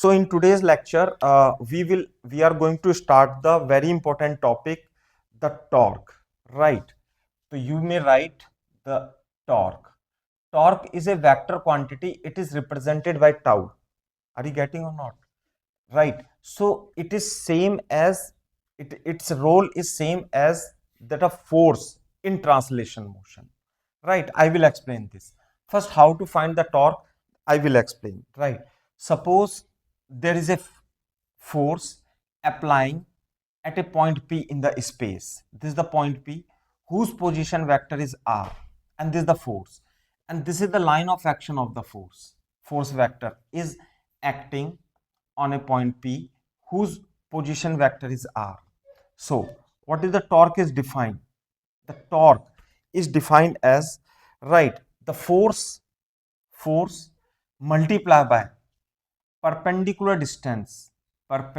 So in today's lecture, we are going to start the very important topic, the torque, right? So you may write the torque. Torque is a vector quantity. It is represented by tau. Are you getting or not? Right. So it is same as its role is same as that of force in translation motion. Right. I will explain this. First, how to find the torque, I will explain. Right. Suppose there is a force applying at a point P in the space. This is the point P whose position vector is R, and this is the force, and this is the line of action of the force. Force vector is acting on a point P whose position vector is R. So what is the torque is defined? The torque is defined as, right, the force multiplied by perpendicular distance to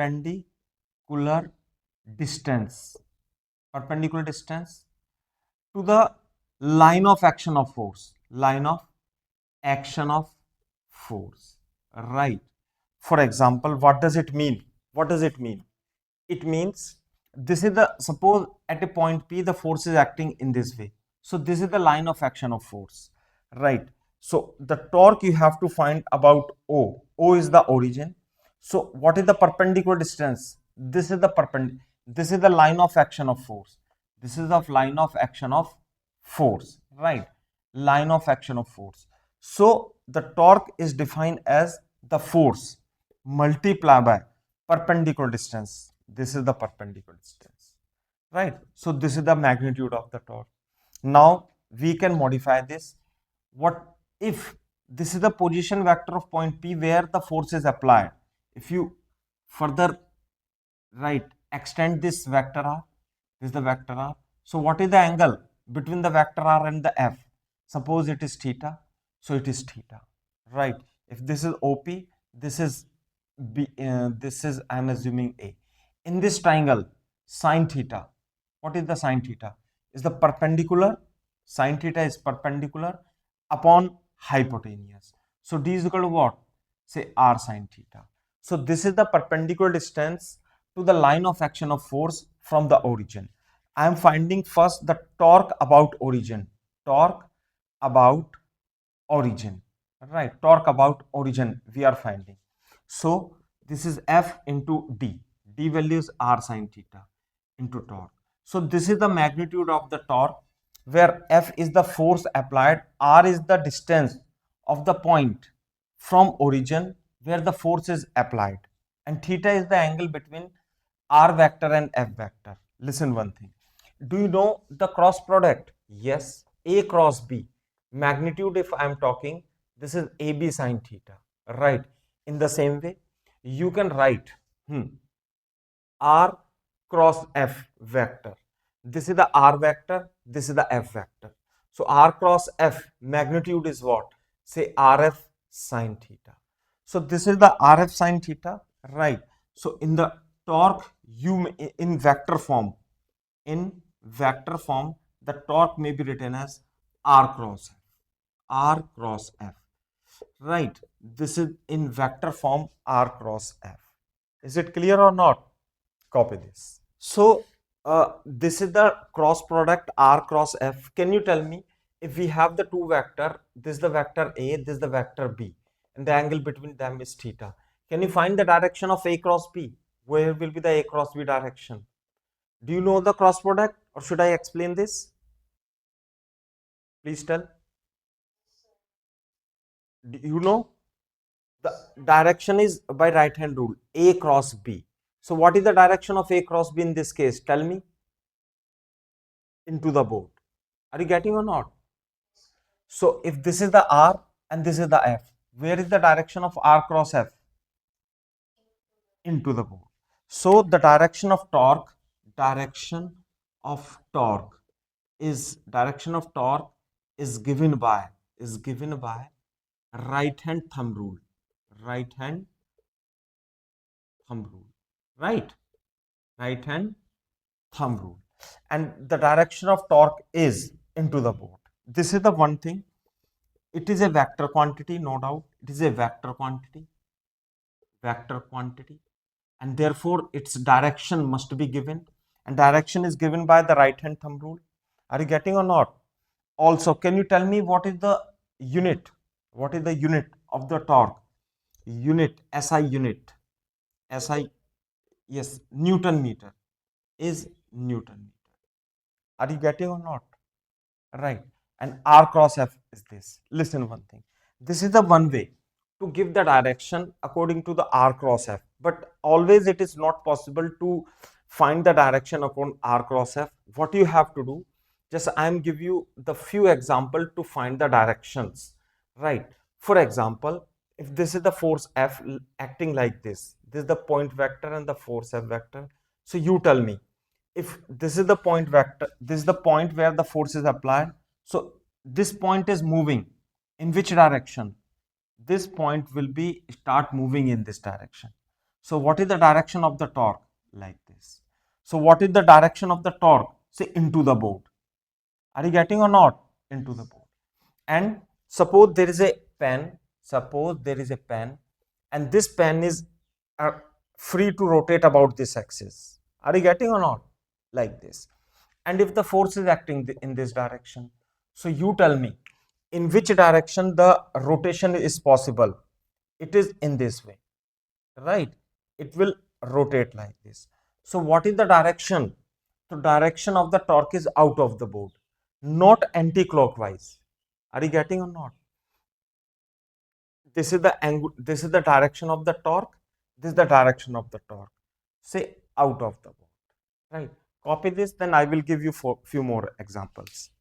the line of action of force, right? For example, what does it mean? It means this is the, suppose at a point P the force is acting in this way, so this is the line of action of force, right? So the torque you have to find about O is the origin. So what is the perpendicular distance? This is the line of action of force. This is the line of action of force, right? Line of action of force. So the torque is defined as the force multiplied by perpendicular distance. This is the perpendicular distance, right? So this is the magnitude of the torque. Now we can modify this. What if this is the position vector of point P where the force is applied? If you further, right, extend this vector R, this is the vector R. So what is the angle between the vector R and the F? Suppose it is theta, so it is theta, right? If this is OP, this is B, this is, I am assuming, A. In this triangle, sine theta, what is the sine theta? Is the perpendicular, sine theta is perpendicular upon hypotenuse. So D is equal to what? Say R sine theta. So this is the perpendicular distance to the line of action of force from the origin. I am finding first the torque about origin. Torque about origin, right? Torque about origin we are finding. So this is F into D. D value is R sine theta into torque. So this is the magnitude of the torque, where F is the force applied, R is the distance of the point from origin where the force is applied, and theta is the angle between R vector and F vector. Listen one thing. Do you know the cross product? Yes. A cross B. Magnitude, if I am talking, this is AB sine theta, right? In the same way, you can write R cross F vector. This is the R vector, this is the F vector. So R cross F magnitude is what? Say RF sine theta. So this is the RF sine theta, right? So in the torque, in vector form, the torque may be written as R cross F, right? This is in vector form, R cross F. Is it clear or not? Copy this. So this is the cross product R cross F. Can you tell me, if we have the two vector, this is the vector A, this is the vector B, and the angle between them is theta. Can you find the direction of A cross B? Where will be the A cross B direction? Do you know the cross product, or should I explain this? Please tell. Do you know? The direction is by right hand rule, A cross B. So what is the direction of A cross B in this case? Tell me. Into the board. Are you getting or not? So if this is the R and this is the F, where is the direction of R cross F? Into the board. So the direction of torque is given by right hand thumb rule, right? Right hand thumb rule, and the direction of torque is into the board. This is the one thing. It is a vector quantity, no doubt. It is a vector quantity. vector quantity, and therefore its direction must be given, and direction is given by the right hand thumb rule. Are you getting or not? Also, can you tell me what is the unit? What is the unit of the torque? Unit, SI unit. SI, yes, Newton meter is Newton meter. Are you getting or not? Right. And R cross F is this. Listen one thing. This is the one way to give the direction according to the R cross F. But always it is not possible to find the direction upon R cross F. What you have to do, just I am give you the few example to find the directions. Right. For example, if this is the force F acting like this is the point vector and the force F vector. So you tell me, if this is the point vector, this is the point where the force is applied. So this point is moving in which direction? This point will be start moving in this direction. So what is the direction of the torque? Like this. So what is the direction of the torque? Say into the board. Are you getting or not? Into the board. And suppose there is a pen. Suppose there is a pen, and this pen is free to rotate about this axis. Are you getting or not? Like this. And if the force is acting in this direction, so you tell me in which direction the rotation is possible. It is in this way, right? It will rotate like this. So what is the direction? The direction of the torque is out of the board, not anti-clockwise. Are you getting or not? This is the angle, this is the direction of the torque, this is the direction of the torque. Say out of the board, right? Copy this, then I will give you few more examples.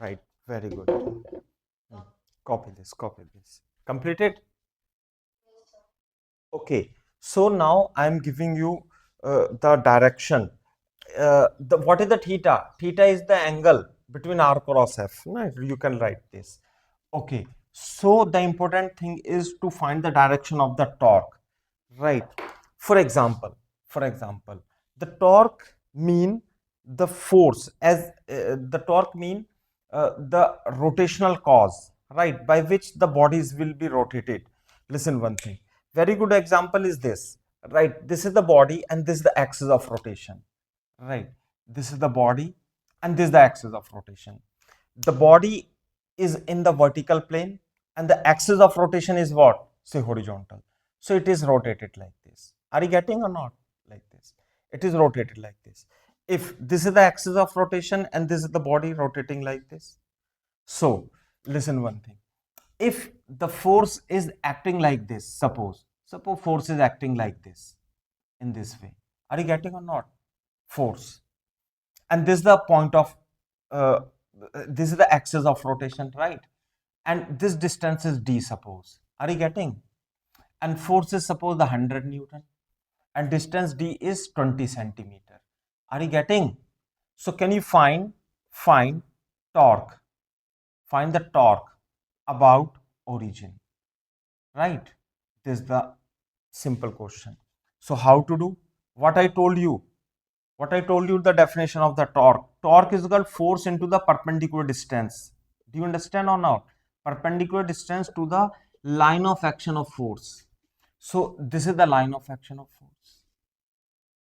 Right, very good. Copy this, copy this. Completed? Okay, so now I am giving you the direction. What is the theta? Theta is the angle between R cross F. Right? You can write this. Okay, so the important thing is to find the direction of the torque. Right. For example, the torque mean the force as the torque mean the rotational cause, right, by which the bodies will be rotated. Listen one thing. Very good example is this, right? This is the body and this is the axis of rotation, right? This is the body and this is the axis of rotation. The body is in the vertical plane and the axis of rotation is what? Say horizontal. So it is rotated like this. Are you getting or not? Like this. It is rotated like this. If this is the axis of rotation and this is the body rotating like this. So, listen one thing. If the force is acting like this, suppose force is acting like this, in this way. Are you getting or not? Force. And this is the point of, uh, this is the axis of rotation, right? And this distance is d, suppose. Are you getting? And force is suppose the 100 Newton and distance d is 20 centimeter. Are you getting? So can you find torque? Find the torque about origin, right? This is the simple question. So how to do? What I told you, the definition of the torque. Torque is equal force into the perpendicular distance. Do you understand or not? Perpendicular distance to the line of action of force. So this is the line of action of force,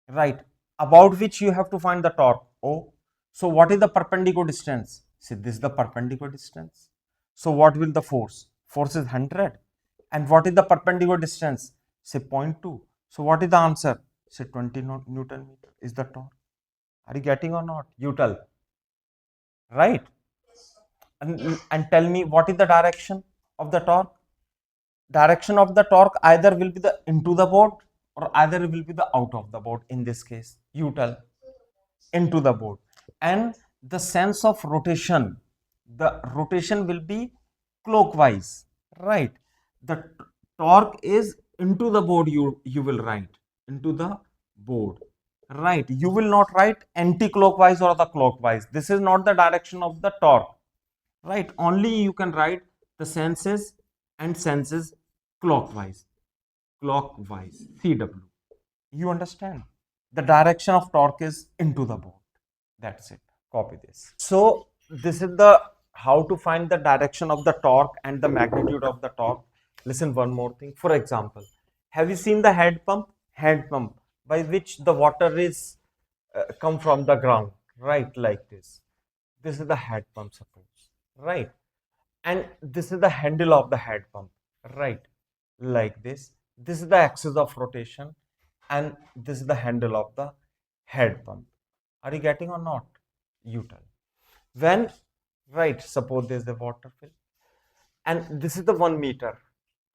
right? About which you have to find the torque, O. So what is the perpendicular distance? See, this is the perpendicular distance. So what will the force? Force is 100. And what is the perpendicular distance? Say 0.2. So what is the answer? Say 20 Newton meter is the torque. Are you getting or not? You tell. Right? And tell me what is the direction of the torque? Direction of the torque either will be the into the board or either will be the out of the board. In this case, you tell. Into the board. And the sense of rotation, the rotation will be clockwise, right? The torque is into the board, you will write into the board, right? You will not write anti-clockwise or the clockwise. This is not the direction of the torque, right? Only you can write the senses and senses clockwise, CW. You understand? The direction of torque is into the board. That's it. Copy this. So this is the how to find the direction of the torque and the magnitude of the torque. Listen one more thing. For example, have you seen the head pump? Hand pump by which the water is come from the ground, right? Like this. This is the head pump, suppose, right? And this is the handle of the head pump, right? Like this. This is the axis of rotation and this is the handle of the head pump. Are you getting or not? You tell. When, right, suppose there is a water fill and this is the 1 meter,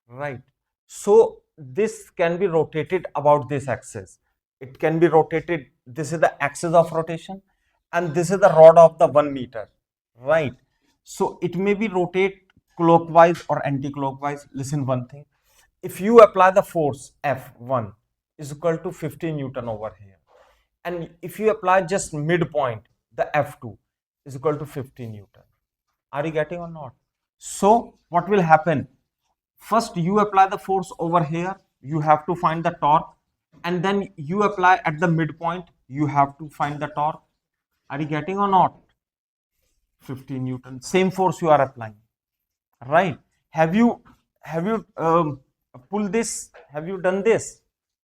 right? So this can be rotated about this axis. It can be rotated. This is the axis of rotation and this is the rod of the 1 meter, right? So it may be rotate clockwise or anti-clockwise. Listen one thing. If you apply the force F1 is equal to 50 Newton over here, and if you apply just midpoint, the F2 is equal to 50 Newton. Are you getting or not? So what will happen? First you apply the force over here, you have to find the torque, and then you apply at the midpoint, you have to find the torque. Are you getting or not? 50 Newton, same force you are applying, right? Have you pulled this? Have you done this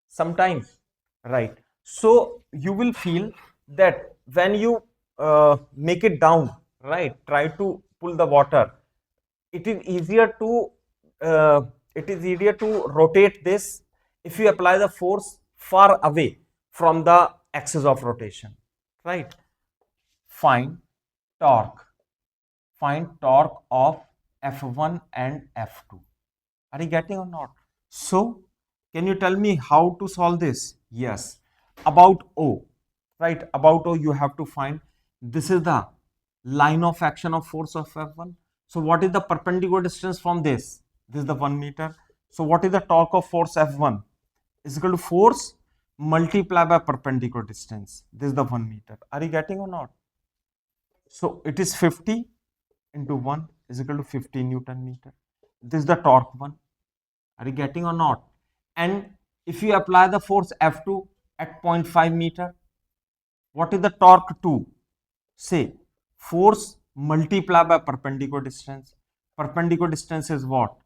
sometimes? Right. So you will feel that when you make it down, right, try to pull the water, it is easier to rotate this if you apply the force far away from the axis of rotation, right? Find torque. Find torque of F1 and F2. Are you getting or not? So can you tell me how to solve this? Yes. About O, right? About O you have to find, this is the line of action of force of F1. So what is the perpendicular distance from this? This is the 1 meter. So what is the torque of force F1? Is equal to force multiplied by perpendicular distance. This is the 1 meter. Are you getting or not? So it is 50 into 1 is equal to 50 Newton meter. This is the torque one. Are you getting or not? And if you apply the force F2 at 0.5 meter, what is the torque 2? Say force multiplied by perpendicular distance. Perpendicular distance is what?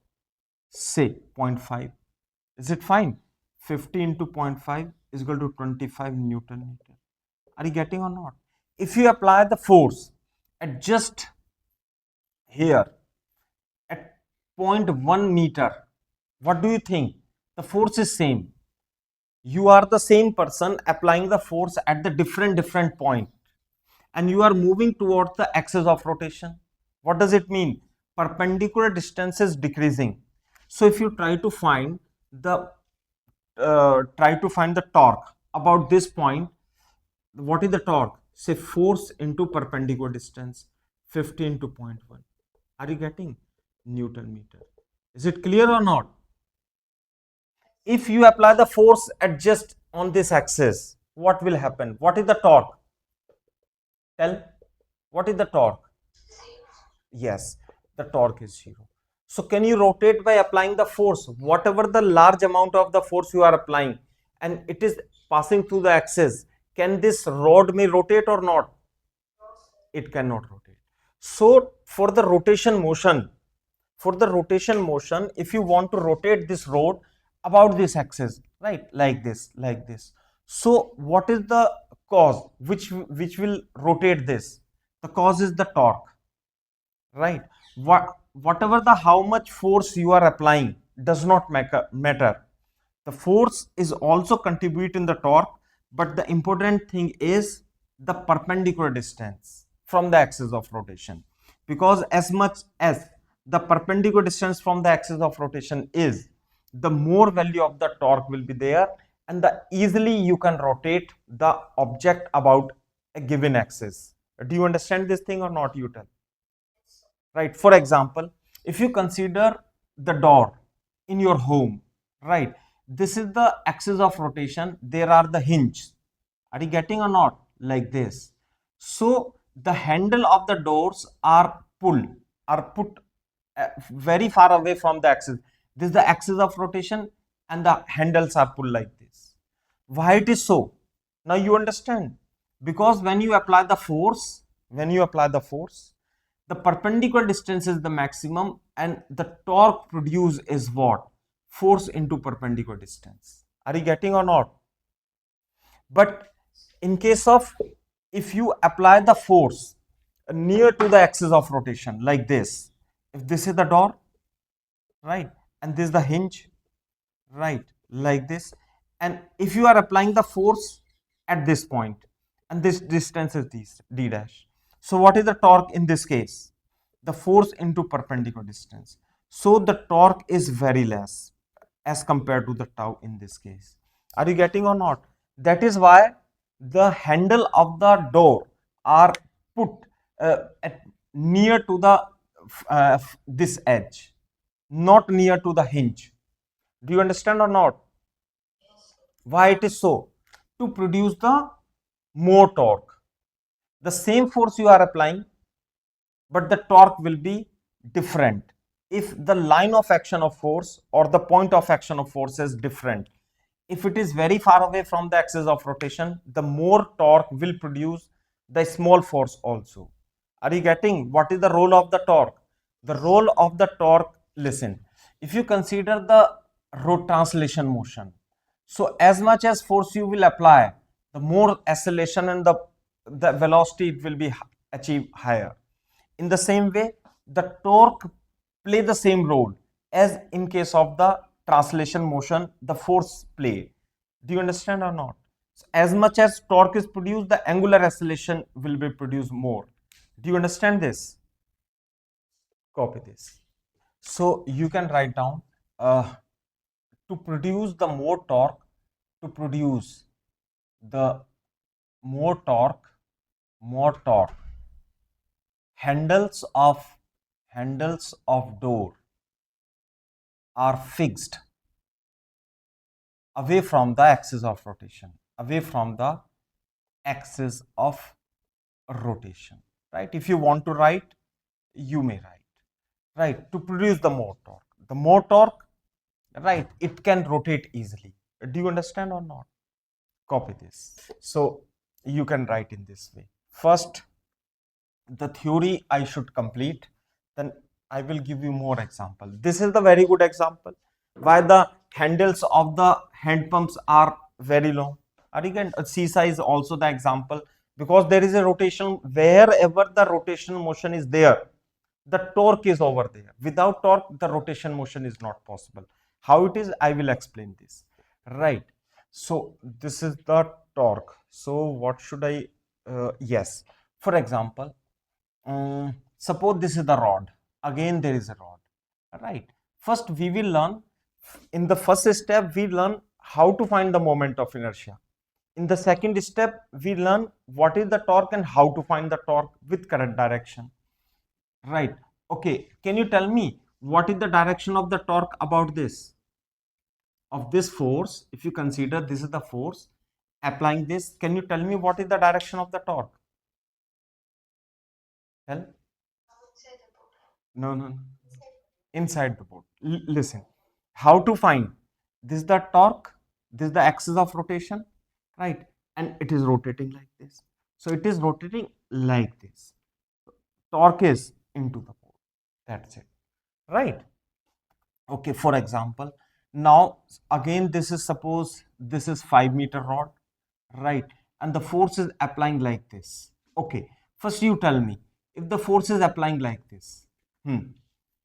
Say 0.5. Is it fine? 50 into 0.5 is equal to 25 Newton meter. Are you getting or not? If you apply the force at just here at 0.1 meter, what do you think? The force is same. you are the same person applying the force at the different point, and you are moving towards the axis of rotation. What does it mean? Perpendicular distance is decreasing. So if you try to find the torque about this point, what is the torque? Say force into perpendicular distance, 50 into 0.1. Are you getting? Newton meter. Is it clear or not? If you apply the force at just on this axis, what will happen? What is the torque? Tell, what is the torque? Yes, the torque is 0. So can you rotate by applying the force? Whatever the large amount of the force you are applying and it is passing through the axis, can this rod may rotate or not? It cannot rotate. So for the rotation motion, if you want to rotate this rod about this axis, right, like this. So what is the cause which will rotate this? The cause is the torque, right? Whatever the how much force you are applying does not matter. The force is also contribute in the torque, but the important thing is the perpendicular distance from the axis of rotation, because as much as the perpendicular distance from the axis of rotation is, the more value of the torque will be there, and the easily you can rotate the object about a given axis. Do you understand this thing or not? You tell. Right? For example, if you consider the door in your home, right? This is the axis of rotation. There are the hinges. Are you getting or not? Like this. So the handle of the doors are put very far away from the axis. This is the axis of rotation, and the handles are pulled like this. Why it is so? Now you understand. Because when you apply the force, the perpendicular distance is the maximum, and the torque produced is what? Force into perpendicular distance. Are you getting or not? But in case of, if you apply the force near to the axis of rotation like this, if this is the door, right, and this is the hinge, right, like this, and if you are applying the force at this point, and this distance is d dash, so what is the torque in this case? The force into perpendicular distance. So the torque is very less as compared to the tau in this case. Are you getting or not? That is why the handle of the door are put near to the this edge, not near to the hinge. Do you understand or not? Why it is so? To produce the more torque. The same force you are applying, but the torque will be different if the line of action of force or the point of action of force is different. If it is very far away from the axis of rotation, the more torque will produce the small force also. Are you getting what is the role of the torque? The role of the torque, listen, if you consider the translation motion, so as much as force you will apply, the more acceleration and the velocity it will be achieved higher. In the same way, the torque play the same role as in case of the translation motion, the force play. Do you understand or not? So as much as torque is produced, the angular acceleration will be produced more. Do you understand this? Copy this. So you can write down to produce the more torque, more torque, handles of door are fixed away from the axis of rotation, right? If you want to write, you may write, right? To produce the more torque, right, it can rotate easily. Do you understand or not? Copy this. So you can write in this way. First, the theory I should complete, then I will give you more example. This is the very good example why the handles of the hand pumps are very long. Again, CSI is also the example, because there is a rotation. Wherever the rotational motion is there, the torque is over there. Without torque, the rotation motion is not possible. How it is, I will explain this. Right. So this is the torque. So what should I, yes, for example, suppose this is the rod. Again, there is a rod, right? First, we will learn, in the first step, we learn how to find the moment of inertia. In the second step, we learn what is the torque and how to find the torque with correct direction, right? Okay, can you tell me what is the direction of the torque about this? Of this force, if you consider this is the force applying this, can you tell me what is the direction of the torque? Tell. No, no, no. Inside the board. Listen, how to find? This is the torque, this is the axis of rotation, right? And it is rotating like this. So it is rotating like this. Torque is into the board. That's it, right? Okay, for example, now again, this is, suppose this is 5-meter rod, right? And the force is applying like this. Okay, first you tell me, if the force is applying like this,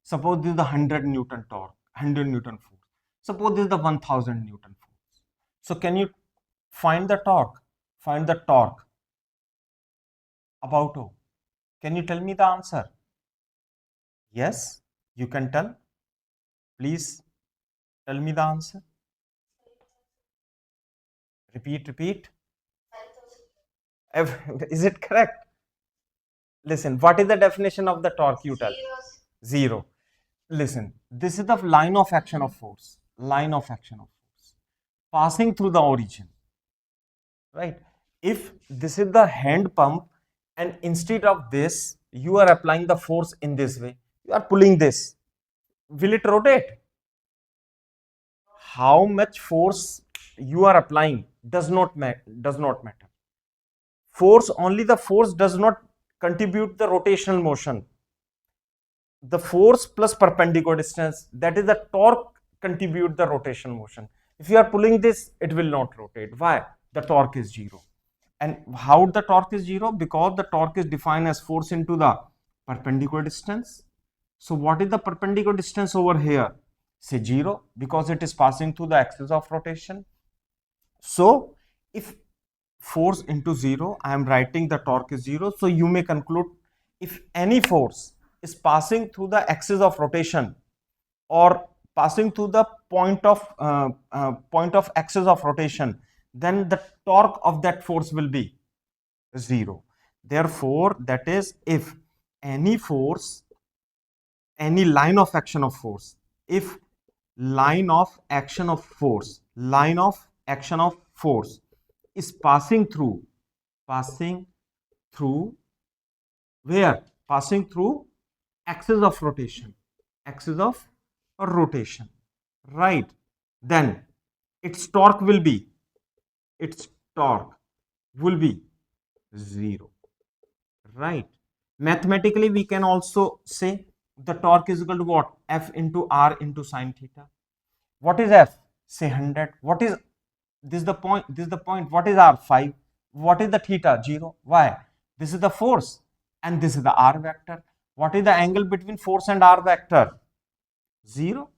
suppose this is the 100 Newton torque, 100 Newton force. Suppose this is the 1000 Newton force. So can you find the torque? Find the torque about O. Can you tell me the answer? Yes, you can tell. Please tell me the answer. Repeat, repeat. Is it correct? Listen, what is the definition of the torque? You tell. Zero. Listen, this is the line of action of force. Line of action of force passing through the origin, right? If this is the hand pump and instead of this, you are applying the force in this way, you are pulling this, will it rotate? How much force you are applying does not matter. Force, only the force does not contribute the rotational motion. The force plus perpendicular distance, that is the torque, contribute the rotational motion. If you are pulling this, it will not rotate. Why? The torque is zero. And how the torque is zero? Because the torque is defined as force into the perpendicular distance. So what is the perpendicular distance over here? Say 0, because it is passing through the axis of rotation. So if force into 0, I am writing the torque is 0. So you may conclude, if any force is passing through the axis of rotation or passing through the point of axis of rotation, then the torque of that force will be 0. Therefore, that is, if any force, any line of action of force, if line of action of force is passing through where? Passing through axis of rotation, right? Then its torque will be 0, right? Mathematically, we can also say the torque is equal to what? F into R into sine theta. What is F? Say 100. What is this? Is the point. This is the point. What is R? 5. What is the theta? 0. Why? This is the force and this is the R vector. What is the angle between force and R vector? 0.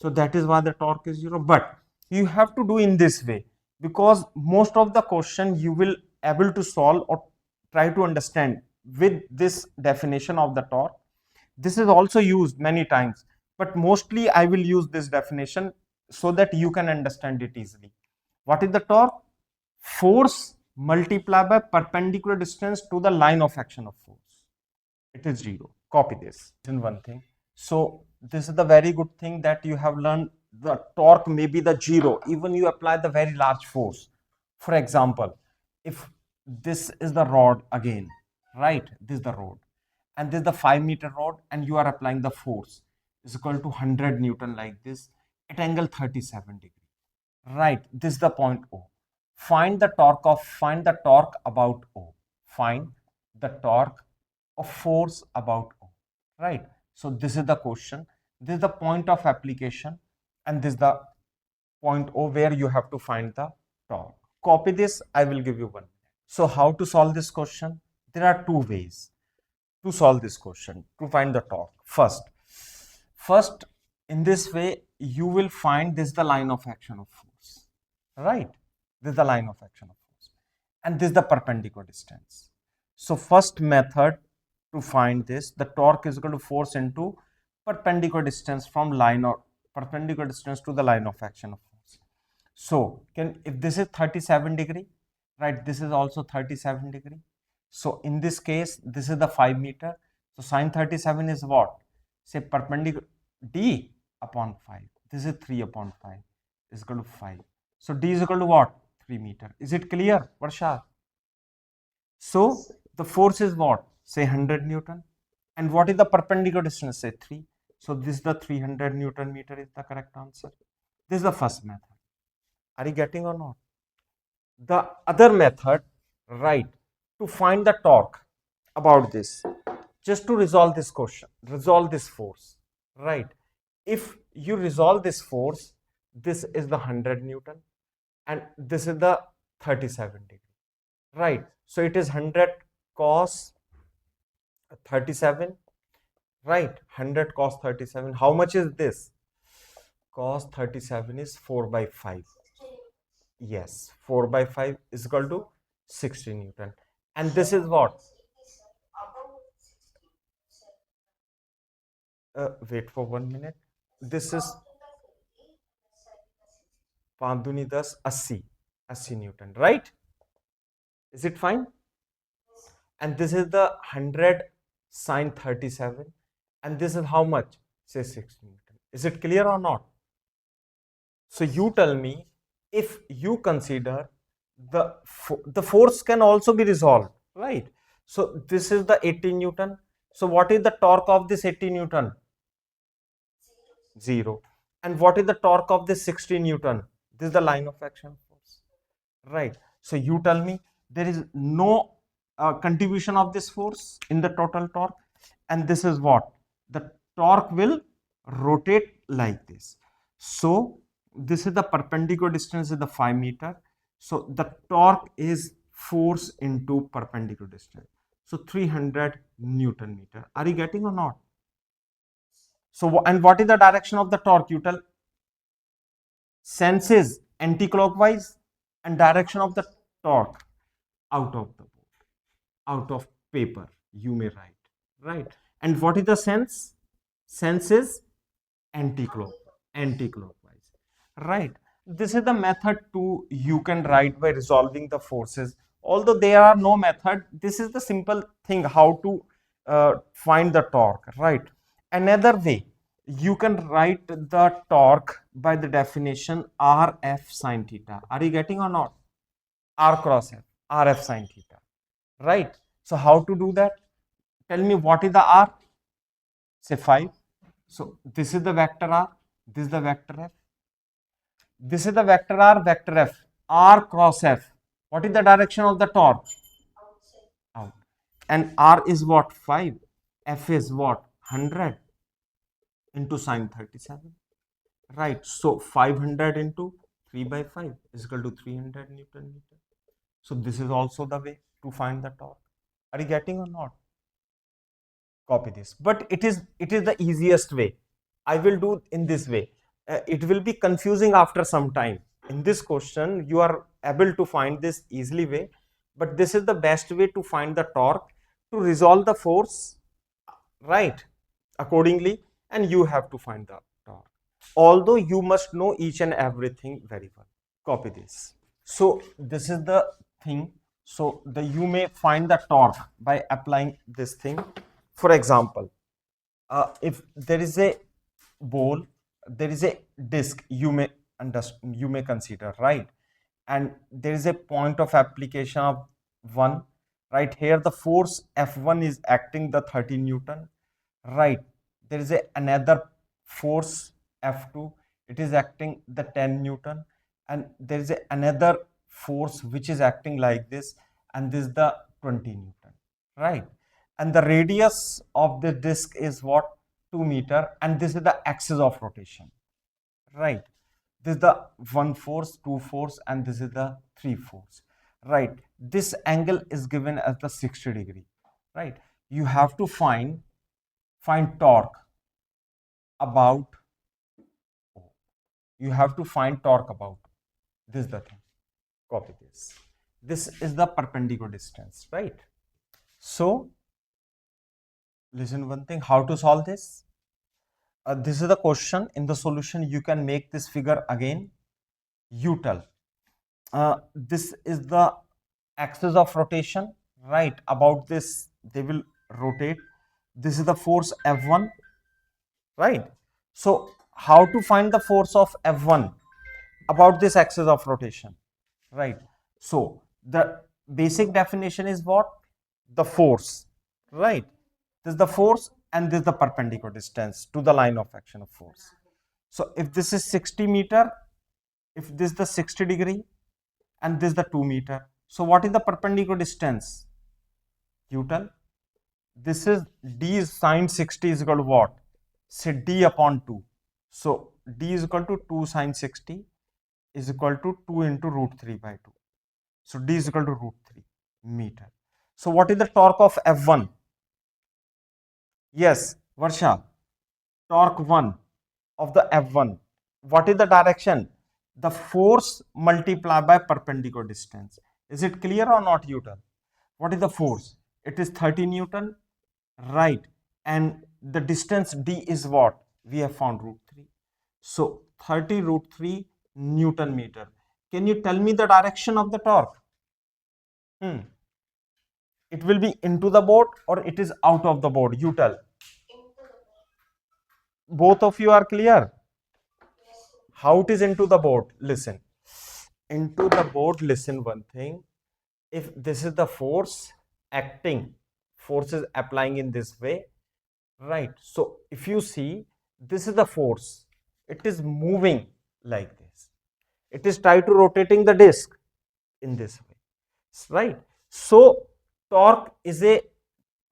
So that is why the torque is 0. But you have to do in this way, because most of the question you will able to solve or try to understand with this definition of the torque. This is also used many times, but mostly I will use this definition so that you can understand it easily. What is the torque? Force multiplied by perpendicular distance to the line of action of force. It is 0. Copy this in one thing. So this is the very good thing that you have learned. The torque may be the 0 even you apply the very large force. For example, if this is the rod again, right? This is the rod and this is the 5-meter rod and you are applying the force is equal to 100 Newton like this at angle 37 degree, right? This is the point O. Find the torque about O. Find the torque of force about O, right? So this is the question. This is the point of application and this is the point O where you have to find the torque. Copy this. I will give you one. So how to solve this question? There are two ways to solve this question, to find the torque. First, in this way, you will find this the line of action of force, right? This is the line of action of force, and this is the perpendicular distance. So first method to find this, the torque is equal to force into perpendicular distance from line or perpendicular distance to the line of action of force. So if this is 37 degree, right, this is also 37 degree. So in this case, this is the 5 meter. So sine 37 is what? Say perpendicular d upon 5. This is 3 upon 5 is equal to 5. So d is equal to what? 3 meter. Is it clear, Varsha? So the force is what? Say 100 Newton. And what is the perpendicular distance? Say 3. So this is the 300 Newton meter is the correct answer. This is the first method. Are you getting or not? The other method, right, to find the torque about this, just to resolve this question, resolve this force, right? If you resolve this force, this is the 100 Newton and this is the 37 degree, right? So it is 100 cos 37, right? 100 cos 37. How much is this? Cos 37 is 4 by 5. Yes, 4 by 5 is equal to 60 Newton. And this is what? Wait for 1 minute. This is 5 Duni 10, 80 Newton, right? Is it fine? And this is the 100 sine 37. And this is how much? Say 60 Newton. Is it clear or not? So you tell me, if you consider the force can also be resolved, right? So this is the 80 Newton. So what is the torque of this 80 Newton? 0. And what is the torque of this 60 Newton? This is the line of action force, right? So you tell me, there is no contribution of this force in the total torque, and this is what? The torque will rotate like this. So this is the perpendicular distance is the 5 meter. So the torque is force into perpendicular distance. So 300 Newton meter. Are you getting or not? So, and what is the direction of the torque? You tell. Sense is anti-clockwise, and direction of the torque out of the board, out of paper, you may write, right? And what is the sense? Sense is anti-clockwise, right? This is the method you can write by resolving the forces. Although there are no method, this is the simple thing how to find the torque, right? Another way, you can write the torque by the definition RF sine theta. Are you getting or not? R cross F, RF sine theta, right? So how to do that? Tell me, what is the R? Say 5. So this is the vector R, this is the vector F. This is the vector R, vector F. R cross F. What is the direction of the torque? Out. And R is what? 5. F is what? 100 into sine 37. Right. So 500 into 3 by 5 is equal to 300 Newton meter. So this is also the way to find the torque. Are you getting or not? Copy this. But it is the easiest way. I will do in this way. It will be confusing after some time. In this question, you are able to find this easily way, but this is the best way to find the torque, to resolve the force, right, accordingly, and you have to find the torque. Although you must know each and everything very well. Copy this. So this is the thing. So you may find the torque by applying this thing. For example, if there is a ball, there is a disc, you may consider, right? And there is a point of application of 1, right? Here the force F1 is acting the 30 Newton, right? There is another force F2, it is acting the 10 Newton, and there is another force which is acting like this, and this is the 20 Newton, right? And the radius of the disc is what? 2 meter, and this is the axis of rotation, right? This is the 1 force, 2 force, and this is the 3 force, right? This angle is given as the 60 degree, right? You have to find torque about O. You have to find torque about O. This is the thing. Copy this. This is the perpendicular distance, right? So, listen one thing, how to solve this? This is the question. In the solution, you can make this figure again. You tell. This is the axis of rotation, right? About this, they will rotate. This is the force F1, right? So, how to find the force of F1 about this axis of rotation, right? So, the basic definition is what? The force, right? This is the force and this is the perpendicular distance to the line of action of force. So, if this is 60 meter, if this is the 60 degree and this is the 2 meter, so what is the perpendicular distance? You tell. This is d is sine 60 is equal to what? Say d upon 2. So, d is equal to 2 sine 60 is equal to 2 into root 3 by 2. So, d is equal to root 3 meter. So, what is the torque of F1? Yes, Varsha, torque 1 of the F1. What is the direction? The force multiplied by perpendicular distance. Is it clear or not, you tell? What is the force? It is 30 Newton, right? And the distance d is what? We have found root 3. So, 30 root 3 Newton meter. Can you tell me the direction of the torque? It will be into the board or it is out of the board? You tell. Both of you are clear? How it is into the board? Listen. Into the board, listen one thing. If this is the force acting, force is applying in this way, right? So, if you see, this is the force. It is moving like this. It is trying to rotating the disc in this way, right? So, torque is a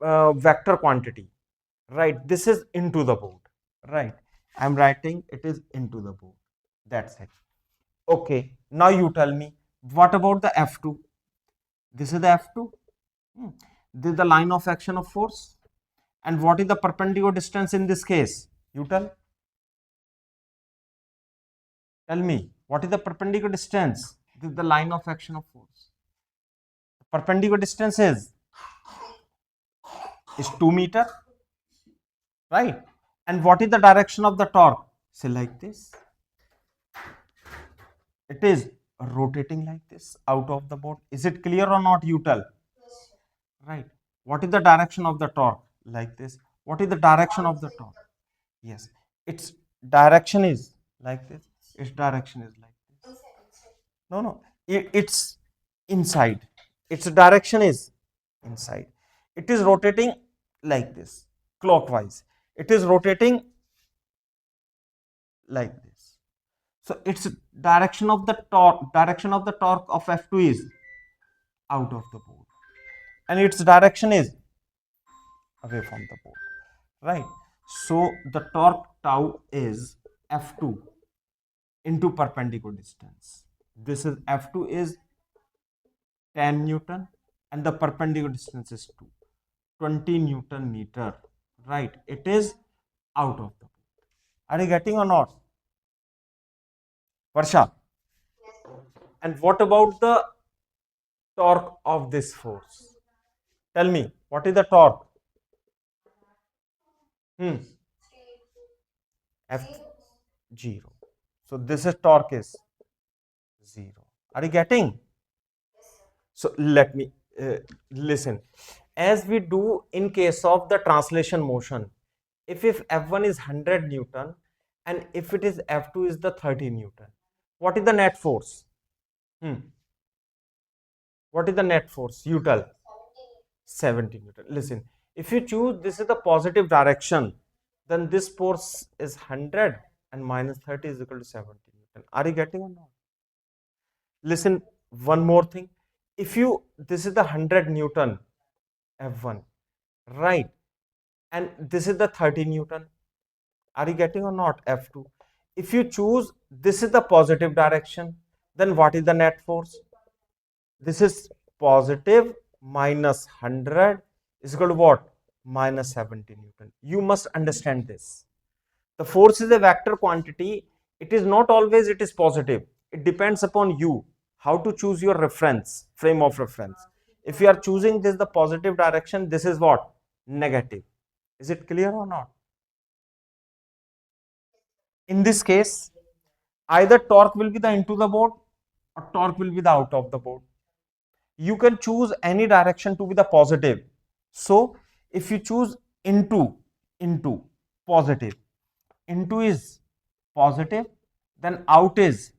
vector quantity, right? This is into the board, right? I am writing it is into the board. That's it. Okay, now you tell me, what about the F2? This is the F2. This is the line of action of force. And what is the perpendicular distance in this case? You tell. Tell me, what is the perpendicular distance? This is the line of action of force. Perpendicular distance is 2 meter, right? And what is the direction of the torque? Say like this. It is rotating like this out of the board. Is it clear or not? You tell. Right. What is the direction of the torque? Like this. What is the direction of the torque? Yes. Its direction is like this. Its direction is like this. No. It's inside. Its direction is inside. It is rotating like this, clockwise. It is rotating like this. So its direction of the torque of F2 is out of the board, and its direction is away from the board, right? So the torque tau is F2 into perpendicular distance. This is F2 is 10 Newton and the perpendicular distance is 20 Newton meter, right? It is out of the board. Are you getting or not? Varsha? And what about the torque of this force? Tell me, what is the torque? F0. So this is torque is 0. Are you getting? So let me listen. As we do in case of the translation motion, if F1 is 100 Newton and if it is F2 is the 30 Newton, what is the net force? What is the net force? You tell. 70 Newton. Listen, if you choose this is the positive direction, then this force is 100 and minus 30 is equal to 70 Newton. Are you getting or not? Listen, one more thing. If this is the 100 Newton F1, right? And this is the 30 Newton. Are you getting or not? F2. If you choose this is the positive direction, then what is the net force? This is positive minus 100 is equal to what? Minus 70 Newton. You must understand this. The force is a vector quantity. It is not always it is positive. it depends upon you how to choose your reference, frame of reference. If you are choosing this the positive direction, this is what? Negative. Is it clear or not? In this case, either torque will be the into the board or torque will be the out of the board. You can choose any direction to be the positive. So if you choose into positive, into is positive, then out is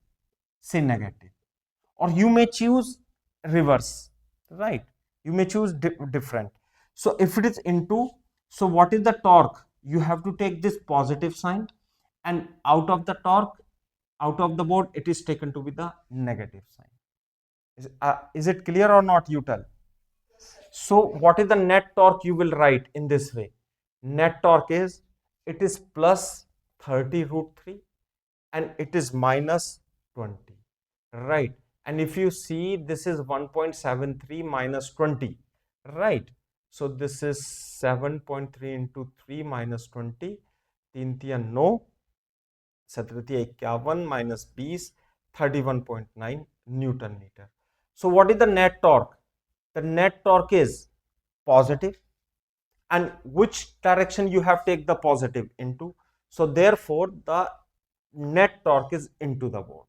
say negative. Or you may choose reverse, right? You may choose different. So if it is into, so what is the torque? You have to take this positive sign, and out of the torque, out of the board, it is taken to be the negative sign. Is it clear or not? You tell. So what is the net torque? You will write in this way. Net torque is, it is plus 30 root 3 and it is minus 20, right? And if you see, this is 1.73 minus 20, right? So this is 7.3 into 3 minus 20, 3 9, 7 51 minus 20, 31.9 Newton meter. So what is the net torque? The net torque is positive, and which direction you have take the positive into. So therefore the net torque is into the board.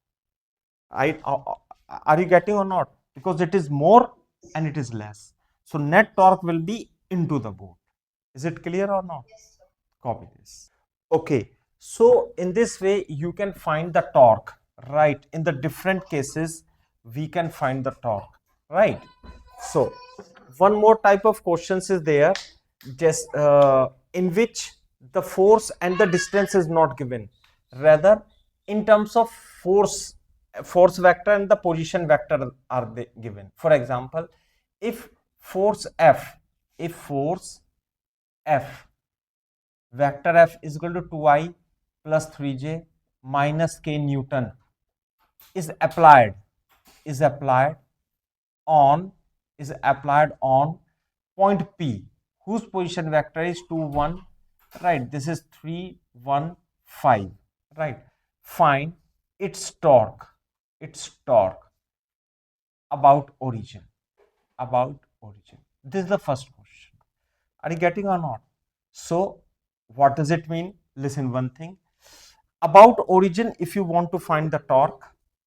Are you getting or not? Because it is more and it is less. So net torque will be into the board. Is it clear or not? Copy this. Okay. So in this way you can find the torque, right? In the different cases we can find the torque, right? So one more type of questions is there, just in which the force and the distance is not given, rather in terms of force vector and the position vector are they given. For example, if force F vector F is equal to 2i plus 3j minus k Newton is applied on point P, whose position vector is 2 1, right? This is 3 1 5, right? Find its torque about origin. This is the first question. Are you getting or not? So what does it mean? Listen, one thing about origin. If you want to find the torque,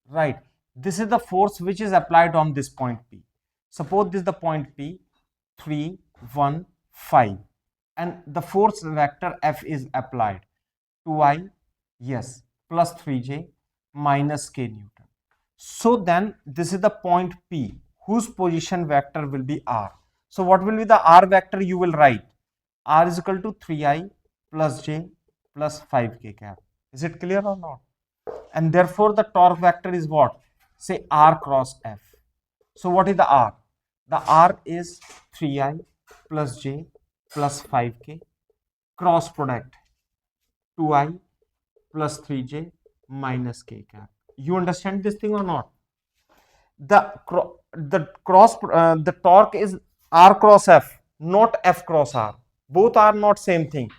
right, this is the force which is applied on this point P. Suppose this is the point P, 3 1 5, and the force vector F is applied, 2i, yes, plus 3j minus k Newton. So then this is the point P, whose position vector will be r. So what will be the r vector? You will write r is equal to 3i plus j plus 5k cap. Is it clear or not? And therefore the torque vector is what? Say r cross F. So what is the r? The r is 3i plus j plus 5k cross product 2i plus 3j minus k cap. You understand this thing or not? The torque is r cross F, not F cross r. Both are not same thing.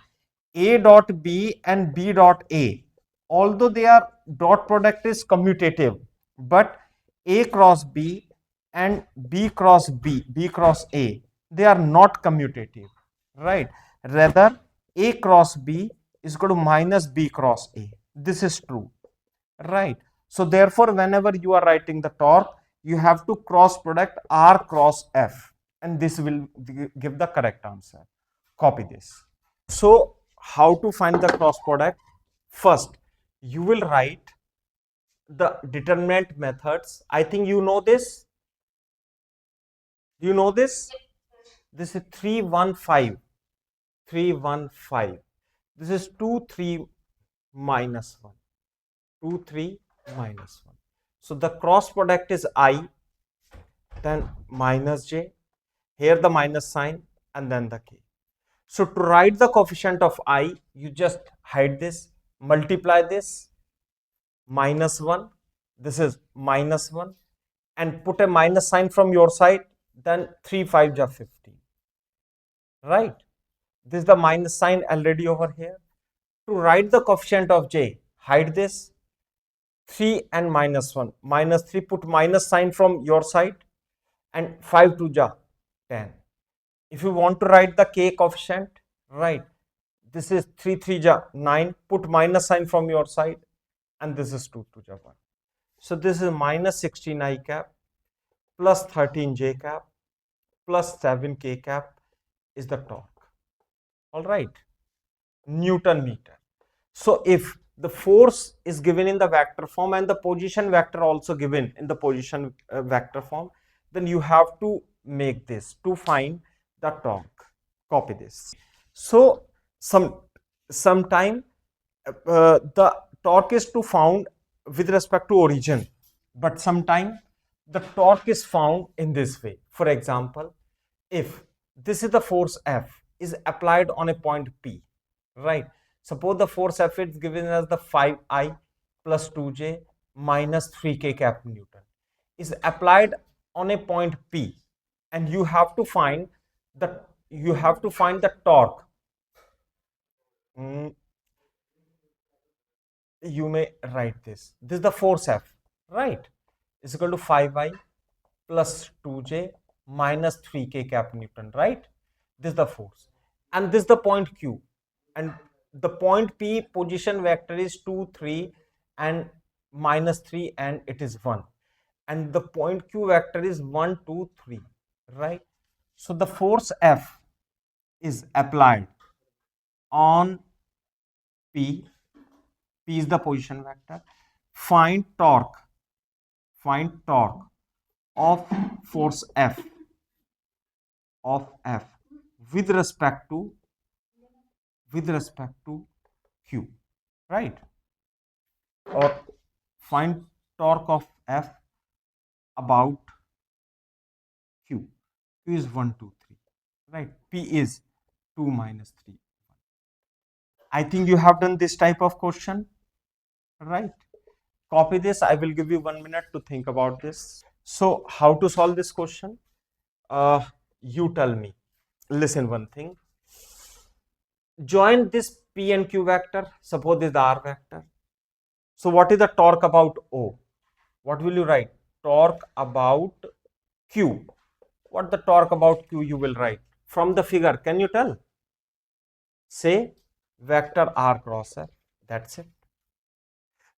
A dot B and B dot A, although they are dot product is commutative, but A cross B and B cross A, they are not commutative, right? Rather A cross B is equal to minus B cross A. This is true, right? So therefore whenever you are writing the torque, you have to cross product R cross F, and this will give the correct answer. Copy this. So how to find the cross product? First you will write the determinant methods. I think you know this. Do you know this? This is 315. This is 2 3 minus 1. 2 3 minus 1. So the cross product is I, then minus j, here the minus sign, and then the k. So to write the coefficient of I, you just hide this, multiply this, minus 1, this is minus 1, and put a minus sign from your side, then 3 5 ja 15, right? This is the minus sign already over here. To write the coefficient of j, hide this, 3 and minus 1. Minus 3, put minus sign from your side, and 5 to ja 10. If you want to write the k coefficient, right, this is 3 3 ja 9, put minus sign from your side, and this is 2 2 ja 1. So this is minus 16 I cap plus 13 j cap plus 7 k cap is the torque. All right, Newton meter. So if the force is given in the vector form and the position vector also given in the position vector form, then you have to make this to find the torque. Copy this. So sometime the torque is to found with respect to origin, but sometime the torque is found in this way. For example, if this is the force F is applied on a point P, right? Suppose the force F is given as the 5I plus 2J minus 3K cap Newton is applied on a point P, and you have to find the torque. You may write this. This is the force F, right? Is equal to 5I plus 2J minus 3K cap Newton, right? This is the force, and this is the point Q, and the point P position vector is 2 3 and minus 3, and it is 1, and the point Q vector is 1 2 3, right? So the force F is applied on P. P is the position vector. Find torque of force F with respect to Q, right? Or find torque of F about Q. Q is 1 2 3, right? P is 2 minus 3. I think you have done this type of question, right? Copy this. I will give you 1 minute to think about this. So how to solve this question? You tell me. Listen one thing. Join this P and Q vector. Suppose this is the R vector. So what is the torque about O? What will you write? Torque about Q. What the torque about Q you will write? From the figure, can you tell? Say vector R cross F. That's it.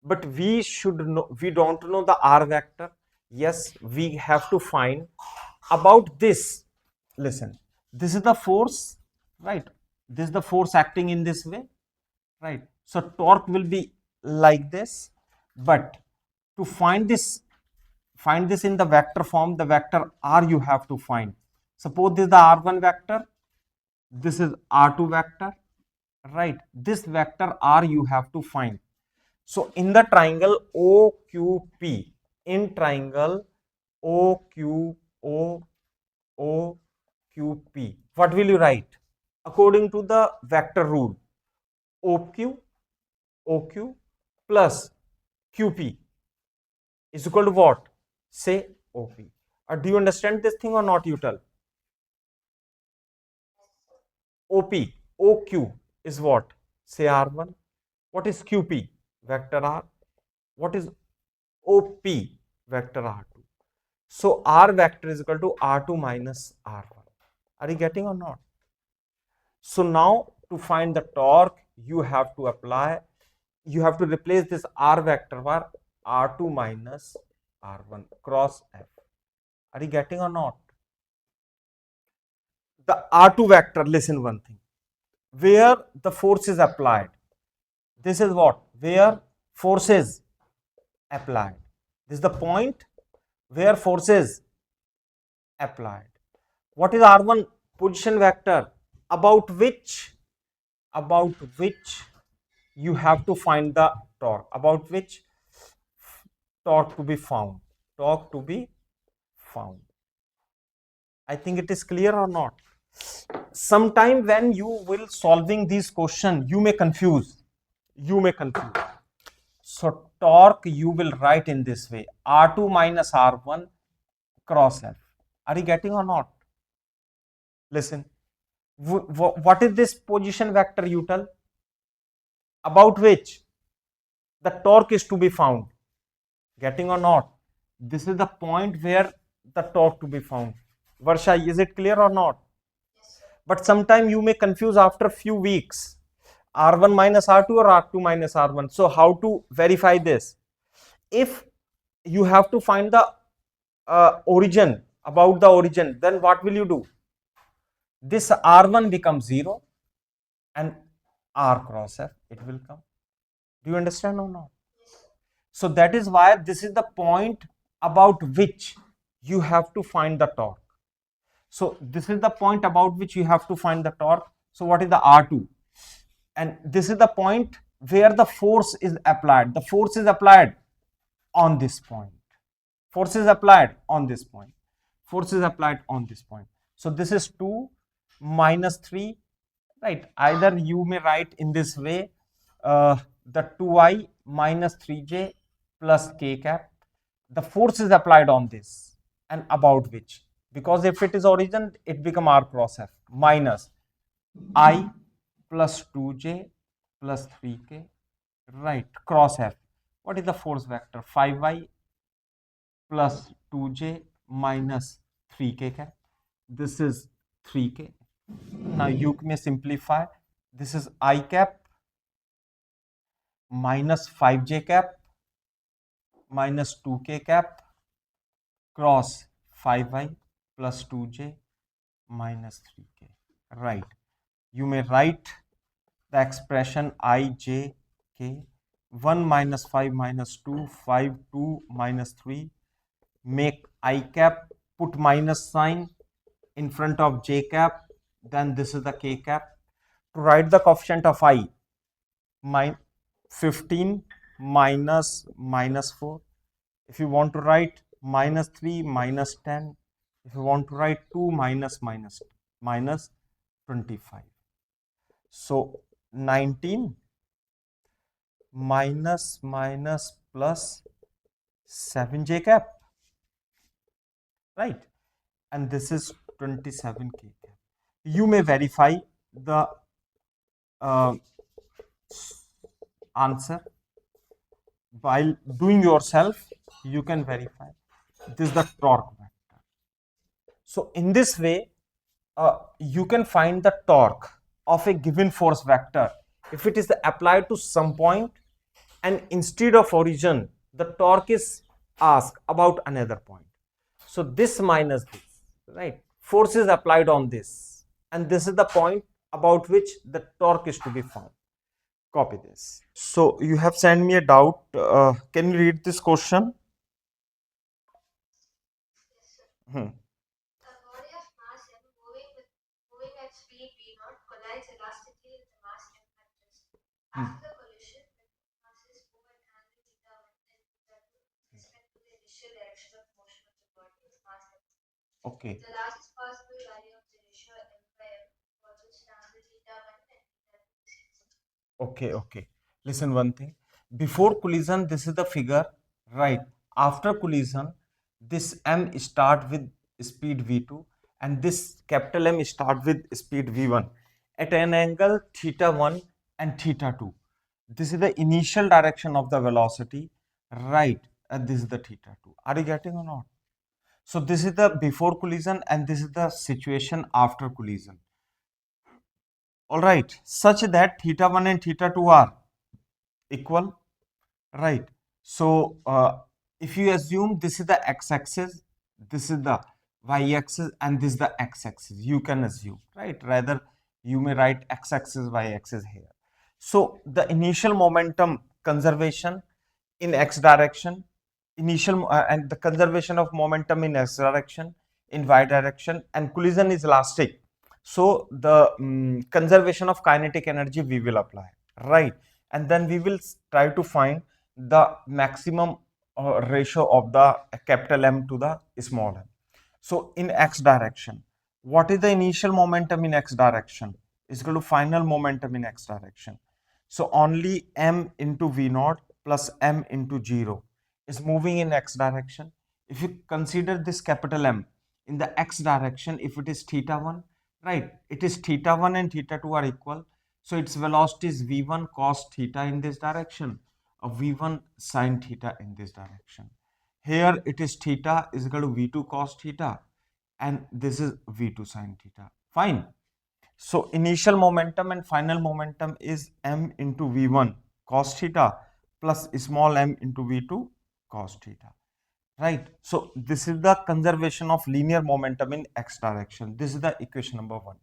But we should know, we don't know the R vector. Yes, we have to find about this. Listen, this is the force, right? This is the force acting in this way, right? So torque will be like this, but to find this in the vector form, the vector R you have to find. Suppose this is the R1 vector, this is R2 vector, right? This vector R you have to find. So in the triangle OQP, in triangle OQP, what will you write? According to the vector rule, OQ plus QP is equal to what? Say OP. Do you understand this thing or not, you tell? OQ is what? Say R1. What is QP? Vector R. What is OP? Vector R2. So R vector is equal to R2 minus R1. Are you getting or not? So now to find the torque, you have to replace this R vector by R2 minus R1 cross F. Are you getting or not? The R2 vector, listen one thing. Where the force is applied, this is what? Where force is applied. This is the point where force is applied. What is R1 position vector? About which you have to find the torque. About which torque to be found. Torque to be found. I think it is clear or not? Sometime when you will solving these questions, you may confuse. So torque you will write in this way: R2 minus R1 cross F. Are you getting or not? Listen, what is this position vector you tell? About which the torque is to be found. Getting or not? This is the point where the torque to be found. Varsha, is it clear or not? But sometime you may confuse after few weeks. R1 minus R2 or R2 minus R1. So how to verify this? If you have to find the origin, about the origin, then what will you do? This R1 becomes 0 and R cross F, it will come. Do you understand or not? So that is why this is the point about which you have to find the torque. So this is the point about which you have to find the torque. So what is the R2? And this is the point where the force is applied. The force is applied on this point. Force is applied on this point. Force is applied on this point. So this is 2 minus 3, right? Either you may write in this way, the 2i minus 3j plus k cap. The force is applied on this and about which, because if it is origin, it become r cross f minus I plus 2j plus 3k, right, cross f. What is the force vector? 5i plus 2j minus 3k cap. This is 3k. Now you may simplify. This is I cap minus 5j cap minus 2k cap cross 5i plus 2j minus 3k. Right. You may write the expression ijk 1 minus 5 minus 2, 5, 2 minus 3. Make I cap, put minus sign in front of j cap, then this is the k cap. To write the coefficient of I, 15 minus minus 4. If you want to write minus 3 minus 10, if you want to write 2 minus 25. So 19 minus plus 7j cap, right? And this is 27k cap. You may verify the answer while doing yourself. You can verify. This is the torque vector. So in this way, you can find the torque of a given force vector if it is applied to some point, and instead of origin, the torque is asked about another point. So this minus this, right? Force is applied on this, and this is the point about which the torque is to be found. Copy this. So you have sent me a doubt. Can you read this question? A body of mass m moving at speed v0 collides elastically with the mass m at rest. After the collision, the masses move at angle theta1 and theta2 with respect to the initial direction of motion of the body with mass m. Okay. The largest possible value of the ratio m by m for which the angle theta1 and theta2 is fixed. Okay. Listen one thing. Before collision, this is the figure, right? After collision, this m start with speed v2 and this capital M start with speed v1 at an angle theta1 and theta2. This is the initial direction of the velocity, right? And this is the theta2. Are you getting or not? So this is the before collision and this is the situation after collision. All right, such that theta1 and theta2 are equal, right? So if you assume this is the x-axis, this is the y-axis, and this is the x-axis, you can assume, right? Rather, you may write x-axis, y-axis here. So the initial momentum conservation in x direction, and the conservation of momentum in x direction, in y direction, and collision is elastic. So the conservation of kinetic energy we will apply, right? And then we will try to find the maximum ratio of the capital M to the small m. So in x direction, what is the initial momentum in x direction? Is equal to final momentum in x direction. So only m into v naught plus m into 0 is moving in x direction. If you consider this capital M in the x direction, if it is theta1, right, it is theta1 and theta2 are equal. So its velocity is v1 cos theta in this direction. a v1 sine theta in this direction. Here it is theta is equal to v2 cos theta, and this is v2 sine theta. Fine. So initial momentum and final momentum is m into v1 cos theta plus small m into v2 cos theta. Right. So this is the conservation of linear momentum in x direction. This is the equation number 1.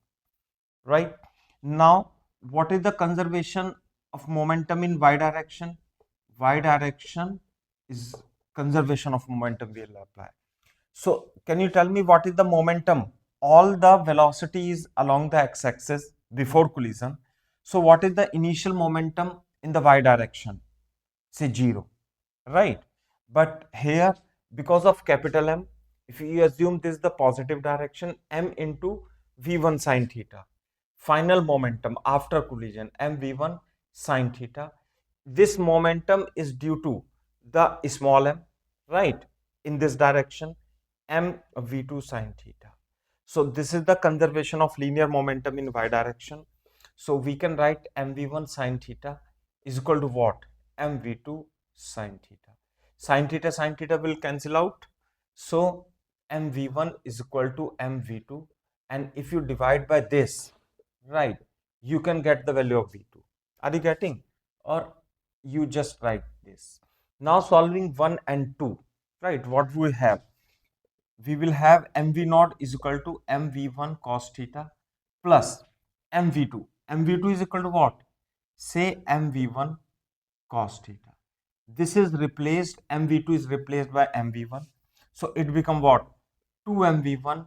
Right. Now, what is the conservation of momentum in y direction? Y direction is conservation of momentum we will apply. So can you tell me what is the momentum? All the velocities along the x-axis before collision. So what is the initial momentum in the y direction? Say 0, right? But here, because of capital M, if you assume this is the positive direction, m into v1 sine theta. Final momentum after collision, mv1 sine theta. This momentum is due to the small m, right, in this direction, mv2 sine theta. So this is the conservation of linear momentum in y direction. So we can write mv1 sine theta is equal to what? mv2 sine theta. Sine theta will cancel out. So mv1 is equal to mv2, and if you divide by this, right, you can get the value of v2. Are you getting? Or you just write this. Now solving 1 and 2, right, what we have? We will have mv0 is equal to mv1 cos theta plus mv2. mv2 is equal to what? Say mv1 cos theta. This is replaced, mv2 is replaced by mv1. So it become what? 2 mv1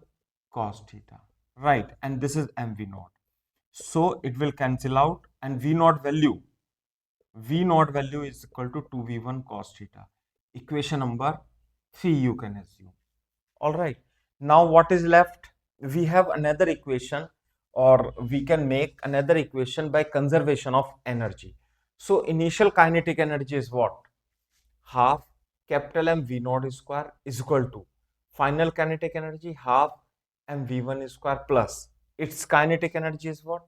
cos theta, right? And this is mv0. So it will cancel out, and v0 value is equal to 2v1 cos theta. Equation number 3 you can assume. All right. Now what is left? We have another equation, or we can make another equation by conservation of energy. So initial kinetic energy is what? Half capital M V0 square is equal to final kinetic energy half m v1 square plus its kinetic energy is what?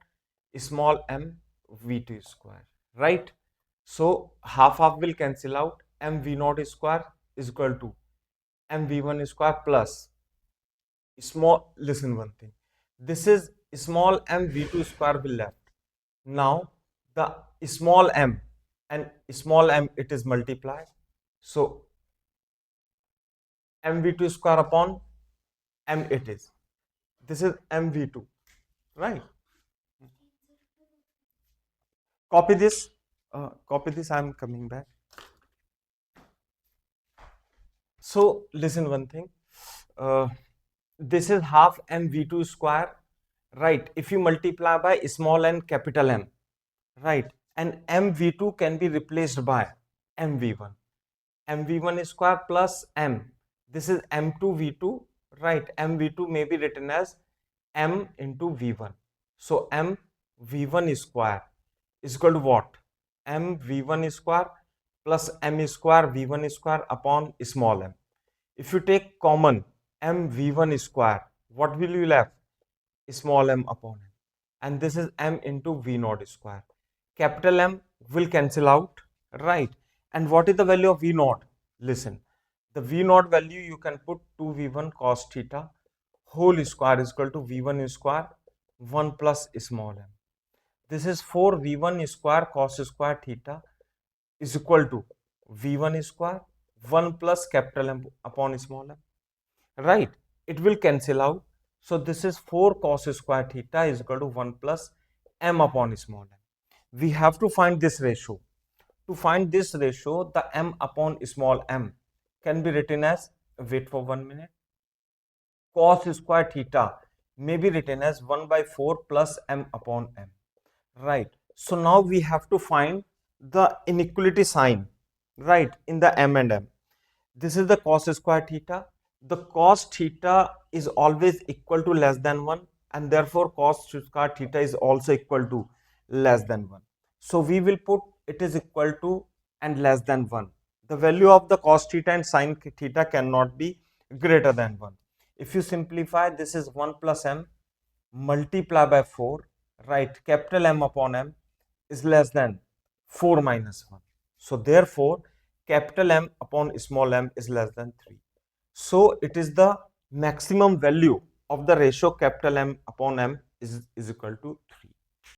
Small m v2 square, right? So half will cancel out, m v0 square is equal to m v1 square plus small, listen one thing, this is small m v2 square will left. Now the small m and small m, it is multiplied. So mv2 square upon m it is. This is mv2, right? Copy this. I am coming back. So listen one thing. This is half mv2 square, right? If you multiply by small n capital M, right? And mv2 can be replaced by mv1. mv1 square plus m. This is m2 v2, right? mv2 may be written as m into v1. So m v1 square is equal to what? M v1 square plus m square v1 square upon small m. If you take common m v1 square, what will you left? Small m upon m. And this is m into v0 square. Capital M will cancel out, right? And what is the value of v0? Listen, the v0 value you can put 2v1 cos theta whole square is equal to v1 square 1 plus small m. This is 4v1 square cos square theta is equal to v1 square 1 plus capital M upon small m, right? It will cancel out. So this is 4 cos square theta is equal to 1 plus m upon small m. We have to find this ratio. To find this ratio, the m upon small m can be written as, wait for 1 minute, cos square theta may be written as 1 by 4 plus m upon m, right? So now we have to find the inequality sign, right, in the m and m. This is the cos square theta. The cos theta is always equal to less than 1, and therefore cos square theta is also equal to less than 1. So we will put it is equal to and less than 1. The value of the cos theta and sin theta cannot be greater than 1. If you simplify, this is 1 plus m multiply by 4, right? Capital M upon m is less than 4 minus 1. So therefore, capital M upon small m is less than 3. So it is the maximum value of the ratio capital M upon m is equal to 3.